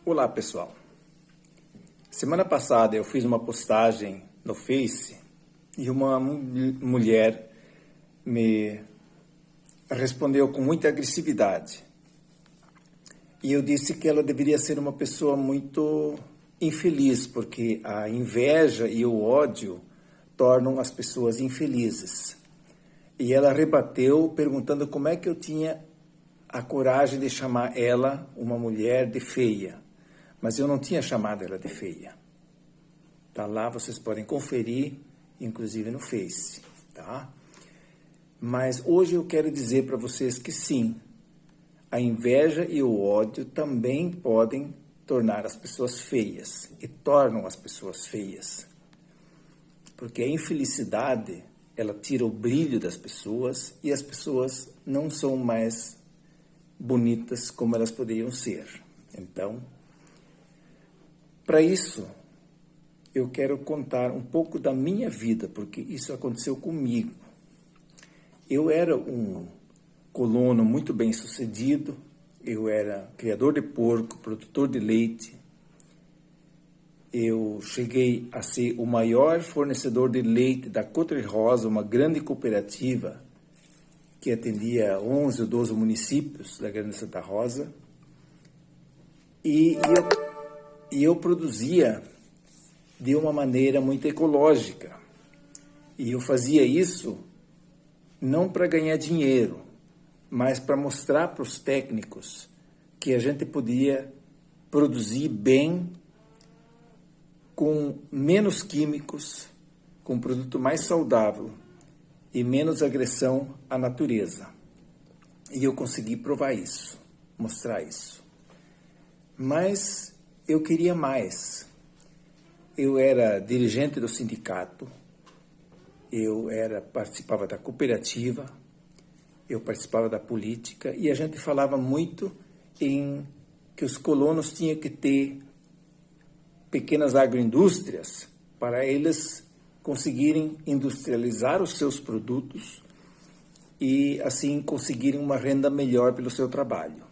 Olá, pessoal. Semana passada eu fiz uma postagem no Face e uma mulher me respondeu com muita agressividade. E eu disse que ela deveria ser uma pessoa muito infeliz, porque a inveja e o ódio tornam as pessoas infelizes. E ela rebateu perguntando como é que eu tinha a coragem de chamar ela, uma mulher, de feia. Mas eu não tinha chamado ela de feia. Tá lá, vocês podem conferir, inclusive no Face, tá? Mas hoje eu quero dizer para vocês que sim, a inveja e o ódio também podem tornar as pessoas feias e tornam as pessoas feias. Porque a infelicidade, ela tira o brilho das pessoas e as pessoas não são mais bonitas como elas poderiam ser. Então, para isso, eu quero contar um pouco da minha vida, porque isso aconteceu comigo. Eu era um colono muito bem sucedido, eu era criador de porco, produtor de leite. Eu cheguei a ser o maior fornecedor de leite da Cotri Rosa, uma grande cooperativa que atendia 11 ou 12 municípios da Grande Santa Rosa. E eu produzia de uma maneira muito ecológica. E eu fazia isso não para ganhar dinheiro, mas para mostrar para os técnicos que a gente podia produzir bem, com menos químicos, com um produto mais saudável e menos agressão à natureza. E eu consegui provar isso, mostrar isso. Mas eu queria mais. Eu era dirigente do sindicato, participava da cooperativa, eu participava da política e a gente falava muito em que os colonos tinham que ter pequenas agroindústrias para eles conseguirem industrializar os seus produtos e assim conseguirem uma renda melhor pelo seu trabalho.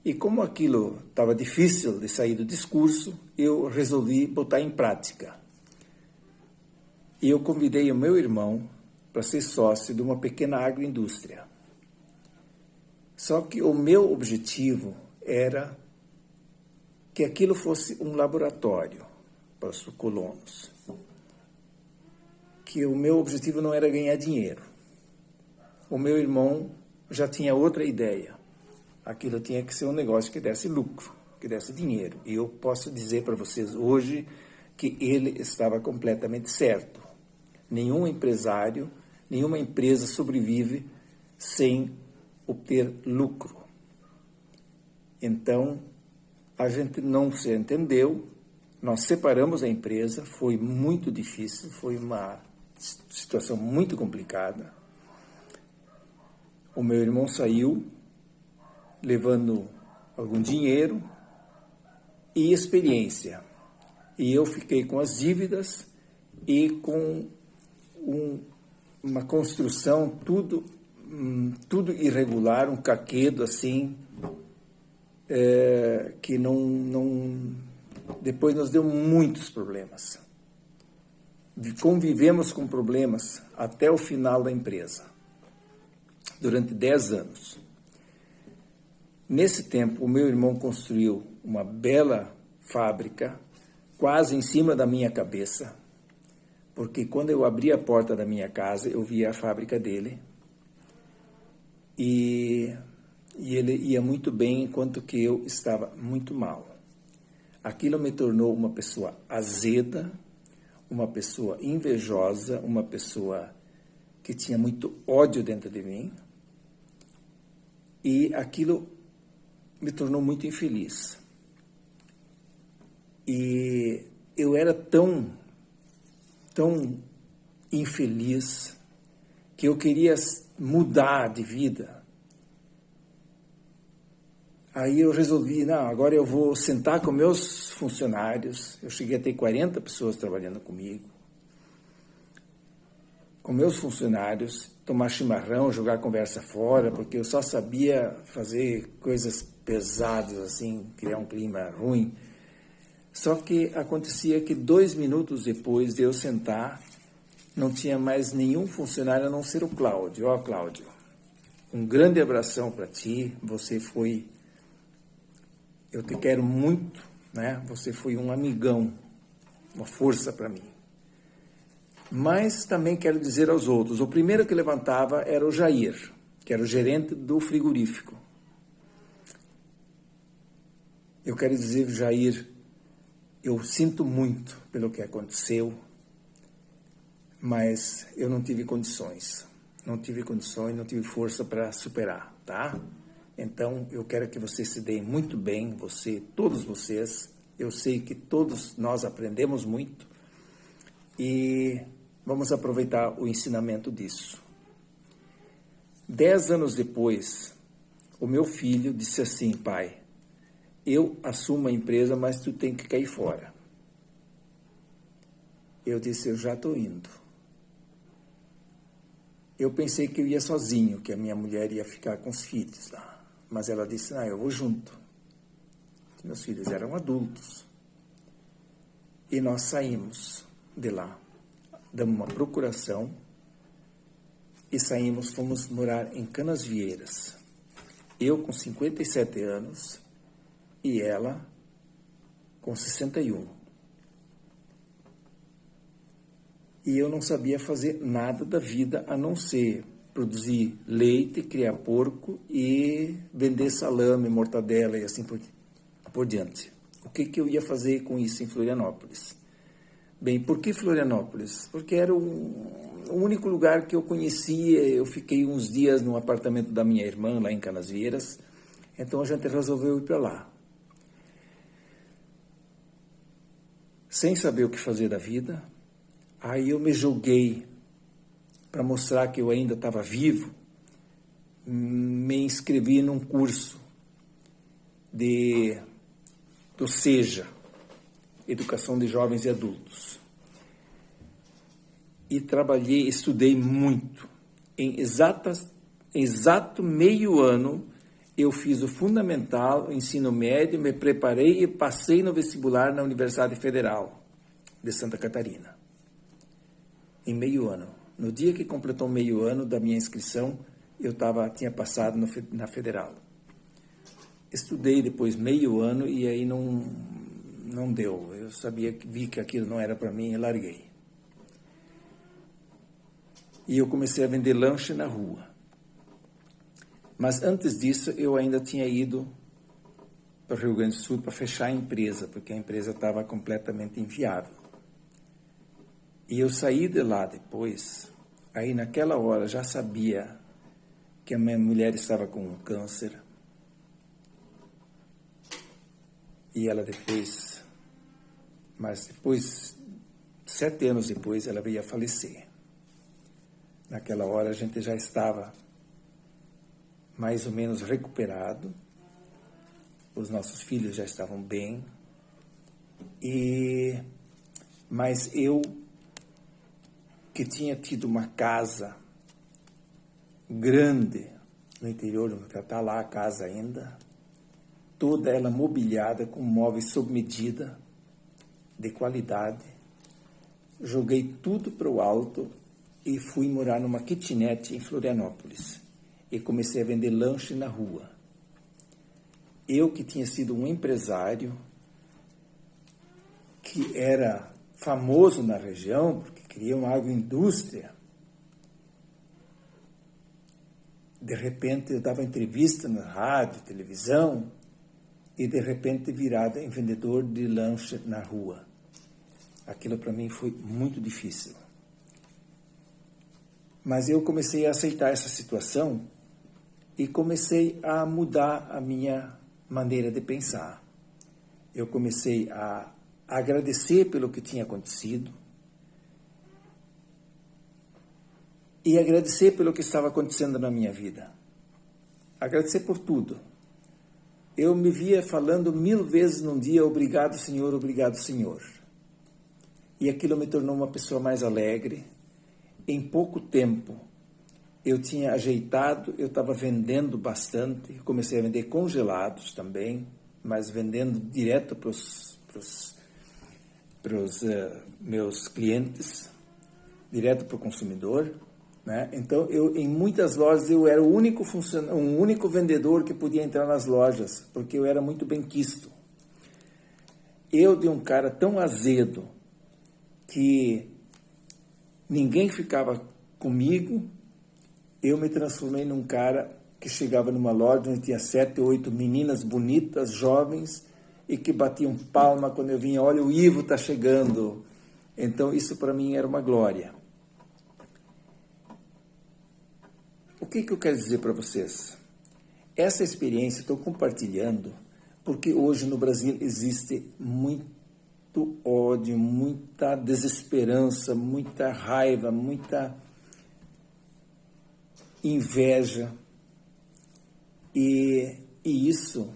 E como aquilo estava difícil de sair do discurso, eu resolvi botar em prática. E eu convidei o meu irmão para ser sócio de uma pequena agroindústria. Só que o meu objetivo era que aquilo fosse um laboratório para os colonos. Que o meu objetivo não era ganhar dinheiro. O meu irmão já tinha outra ideia. Aquilo tinha que ser um negócio que desse lucro, que desse dinheiro. E eu posso dizer para vocês hoje que ele estava completamente certo. Nenhum empresário, nenhuma empresa sobrevive sem obter lucro. Então, a gente não se entendeu, nós separamos a empresa, foi muito difícil, foi uma situação muito complicada. O meu irmão saiu, levando algum dinheiro e experiência. E eu fiquei com as dívidas e com uma construção tudo irregular, um caquedo assim, que depois nos deu muitos problemas. Convivemos com problemas até o final da empresa, durante 10 anos. Nesse tempo, o meu irmão construiu uma bela fábrica, quase em cima da minha cabeça, porque quando eu abri a porta da minha casa, eu via a fábrica dele, e ele ia muito bem, enquanto que eu estava muito mal. Aquilo me tornou uma pessoa azeda, uma pessoa invejosa, uma pessoa que tinha muito ódio dentro de mim, e aquilo me tornou muito infeliz. E eu era tão infeliz que eu queria mudar de vida. Aí eu resolvi, não, agora eu vou sentar com meus funcionários. Eu cheguei a ter 40 pessoas trabalhando comigo. Com meus funcionários, tomar chimarrão, jogar a conversa fora, porque eu só sabia fazer coisas pesados, assim, criar um clima ruim. Só que acontecia que 2 minutos depois de eu sentar, não tinha mais nenhum funcionário a não ser o Cláudio. Ó, Cláudio, um grande abração para ti, eu te quero muito, né? Você foi um amigão, uma força para mim. Mas também quero dizer aos outros, o primeiro que levantava era o Jair, que era o gerente do frigorífico. Eu quero dizer, Jair, eu sinto muito pelo que aconteceu, mas eu não tive condições. Não tive força para superar, tá? Então, eu quero que vocês se deem muito bem, todos vocês. Eu sei que todos nós aprendemos muito e vamos aproveitar o ensinamento disso. 10 anos depois, o meu filho disse assim, pai, eu assumo a empresa, mas tu tem que cair fora. Eu disse, eu já estou indo. Eu pensei que eu ia sozinho, que a minha mulher ia ficar com os filhos lá. Mas ela disse, não, eu vou junto. Meus filhos eram adultos. E nós saímos de lá. Damos uma procuração e fomos morar em Canasvieiras. Eu com 57 anos e ela com 61. E eu não sabia fazer nada da vida a não ser produzir leite, criar porco e vender salame, mortadela e assim por diante. O que eu ia fazer com isso em Florianópolis? Bem, por que Florianópolis? Porque era o único lugar que eu conhecia. Eu fiquei uns dias no apartamento da minha irmã, lá em Canasvieiras, então a gente resolveu ir para lá. Sem saber o que fazer da vida, aí eu me joguei para mostrar que eu ainda estava vivo, me inscrevi num curso do SEJA, Educação de Jovens e Adultos. E estudei muito. Em exato meio ano, eu fiz o fundamental, o ensino médio, me preparei e passei no vestibular na Universidade Federal de Santa Catarina. Em meio ano. No dia que completou meio ano da minha inscrição, eu tinha passado na Federal. Estudei depois meio ano e aí não deu. Eu vi que aquilo não era para mim e larguei. E eu comecei a vender lanche na rua. Mas antes disso, eu ainda tinha ido para o Rio Grande do Sul para fechar a empresa, porque a empresa estava completamente inviável. E eu saí de lá depois, aí naquela hora já sabia que a minha mulher estava com câncer. E ela mas depois, 7 anos depois, ela veio a falecer. Naquela hora a gente já estava mais ou menos recuperado, os nossos filhos já estavam bem, mas eu, que tinha tido uma casa grande no interior, está lá a casa ainda, toda ela mobiliada com móveis sob medida, de qualidade, joguei tudo para o alto e fui morar numa kitnet em Florianópolis e comecei a vender lanche na rua. Eu que tinha sido um empresário, que era famoso na região, porque queria uma agroindústria, de repente eu dava entrevista na rádio, televisão, e de repente virado em vendedor de lanche na rua. Aquilo para mim foi muito difícil. Mas eu comecei a aceitar essa situação e comecei a mudar a minha maneira de pensar. Eu comecei a agradecer pelo que tinha acontecido e agradecer pelo que estava acontecendo na minha vida. Agradecer por tudo. Eu me via falando 1000 vezes num dia, obrigado, Senhor, obrigado, Senhor. E aquilo me tornou uma pessoa mais alegre. Em pouco tempo, eu tinha ajeitado, eu estava vendendo bastante, comecei a vender congelados também, mas vendendo direto para os meus clientes, direto para o consumidor, né? Então, em muitas lojas, eu era o único vendedor que podia entrar nas lojas, porque eu era muito bem quisto. Eu, de um cara tão azedo, que ninguém ficava comigo, eu me transformei num cara que chegava numa loja onde tinha 7 ou 8 meninas bonitas, jovens, e que batiam palma quando eu vinha, olha, o Ivo está chegando. Então, isso para mim era uma glória. O que eu quero dizer para vocês? Essa experiência estou compartilhando porque hoje no Brasil existe muito ódio, muita desesperança, muita raiva, muita inveja, e isso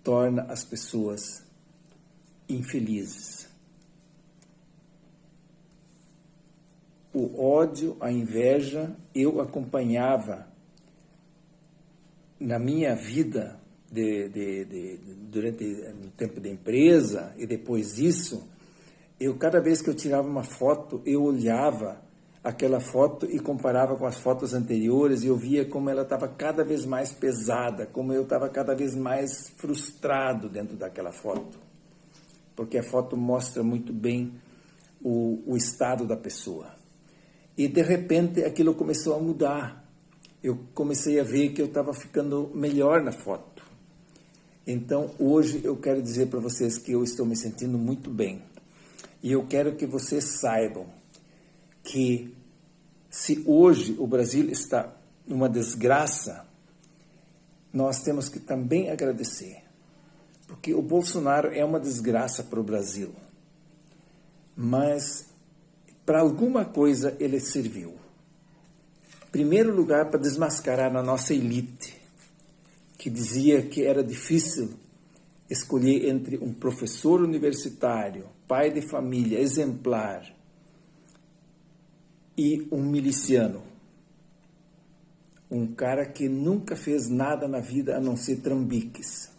torna as pessoas infelizes. O ódio, a inveja, eu acompanhava na minha vida durante o tempo da empresa, e depois disso, cada vez que eu tirava uma foto, eu olhava aquela foto e comparava com as fotos anteriores, e eu via como ela estava cada vez mais pesada, como eu estava cada vez mais frustrado dentro daquela foto, porque a foto mostra muito bem o estado da pessoa. E de repente aquilo começou a mudar, eu comecei a ver que eu estava ficando melhor na foto. Então hoje eu quero dizer para vocês que eu estou me sentindo muito bem, e eu quero que vocês saibam que se hoje o Brasil está numa desgraça, nós temos que também agradecer, porque o Bolsonaro é uma desgraça para o Brasil, mas para alguma coisa ele serviu. Em primeiro lugar, para desmascarar a nossa elite, que dizia que era difícil escolher entre um professor universitário, pai de família, exemplar, e um miliciano, um cara que nunca fez nada na vida a não ser trambiques.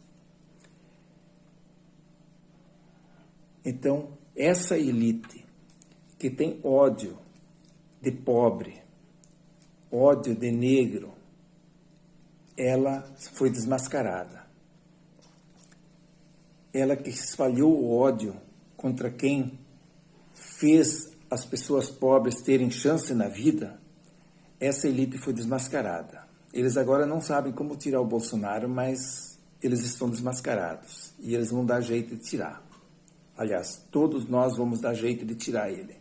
Então, essa elite que tem ódio de pobre, ódio de negro, ela foi desmascarada. Ela que espalhou o ódio contra quem fez as pessoas pobres terem chance na vida, essa elite foi desmascarada. Eles agora não sabem como tirar o Bolsonaro, mas eles estão desmascarados e eles vão dar jeito de tirar. Aliás, todos nós vamos dar jeito de tirar ele.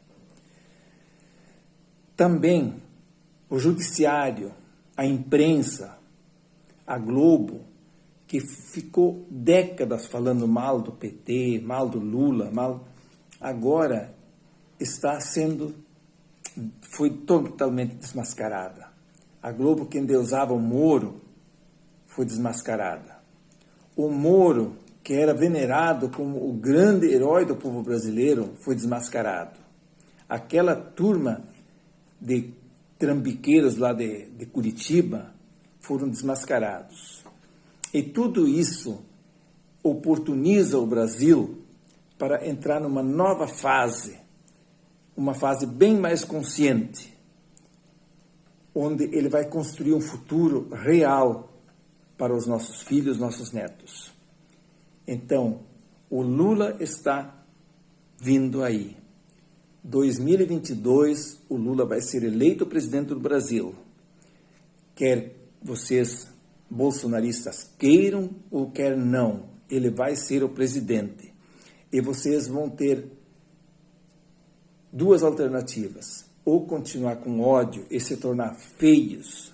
Também o judiciário, a imprensa, a Globo, que ficou décadas falando mal do PT, mal do Lula, agora foi totalmente desmascarada. A Globo, que endeusava o Moro, foi desmascarada. O Moro, que era venerado como o grande herói do povo brasileiro, foi desmascarado. Aquela turma de trambiqueiros lá de Curitiba foram desmascarados. E tudo isso oportuniza o Brasil para entrar numa nova fase, uma fase bem mais consciente, onde ele vai construir um futuro real para os nossos filhos, nossos netos. Então, o Lula está vindo aí. 2022, o Lula vai ser eleito presidente do Brasil. Quer vocês, bolsonaristas, queiram ou quer não, ele vai ser o presidente. E vocês vão ter duas alternativas: ou continuar com ódio e se tornar feios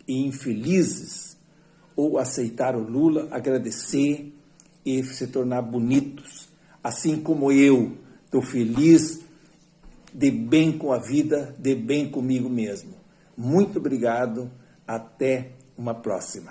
e infelizes, ou aceitar o Lula, agradecer e se tornar bonitos, assim como eu estou feliz, de bem com a vida, de bem comigo mesmo. Muito obrigado, até uma próxima.